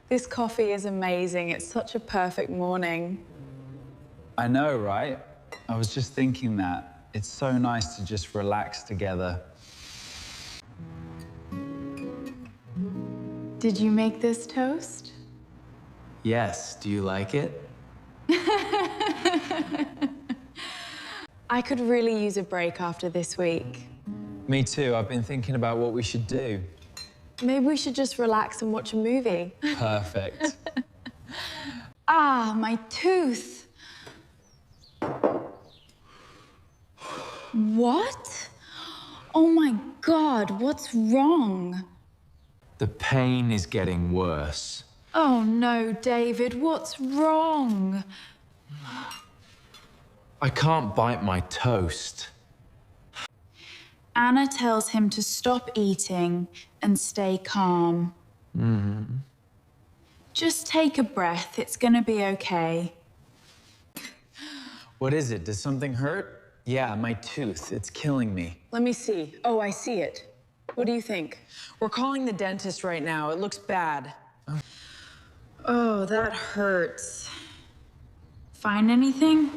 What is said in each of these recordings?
This coffee is amazing. It's such a perfect morning. I know, right? I was just thinking that. It's so nice to just relax together. Did you make this toast? Yes, do you like it? I could really use a break after this week. Me too. I've been thinking about what we should do. Maybe we should just relax and watch a movie. Perfect. Ah, my tooth. What? Oh my God, what's wrong? The pain is getting worse. Oh no, David, what's wrong? I can't bite my toast. Anna tells him to stop eating and stay calm. Just take a breath. It's gonna be okay. What is it? Does something hurt? Yeah, my tooth. It's killing me. Let me see. Oh, I see it. What do you think? We're calling the dentist right now. It looks bad. Oh, that hurts. Find anything?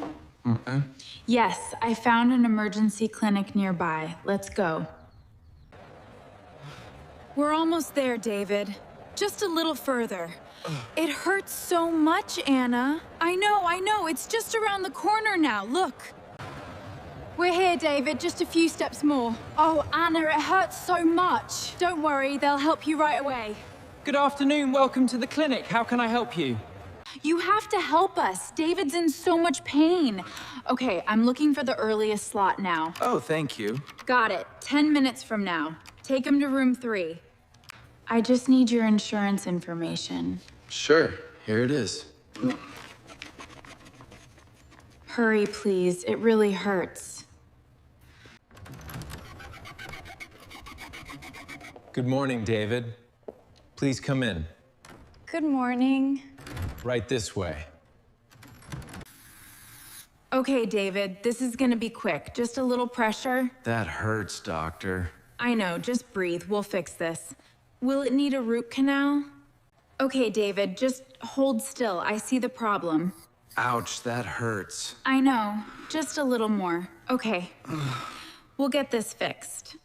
Yes, I found an emergency clinic nearby. Let's go. We're almost there, David. Just a little further. It hurts so much, Anna. I know. It's just around the corner now. Look. We're here, David. Just a few steps more. Oh, Anna, it hurts so much. Don't worry, they'll help you right away. Good afternoon, welcome to the clinic. How can I help you? You have to help us. David's in so much pain. Okay, I'm looking for the earliest slot now. Oh, thank you. Got it. 10 minutes from now. Take him to room 3. I just need your insurance information. Sure, here it is. Hurry, please. It really hurts. Good morning, David. Please come in. Good morning. Right this way. Okay, David, this is gonna be quick. Just a little pressure. That hurts, doctor. I know, just breathe. We'll fix this. Will it need a root canal? Okay, David, just hold still. I see the problem. Ouch, that hurts. I know, just a little more. Okay. We'll get this fixed.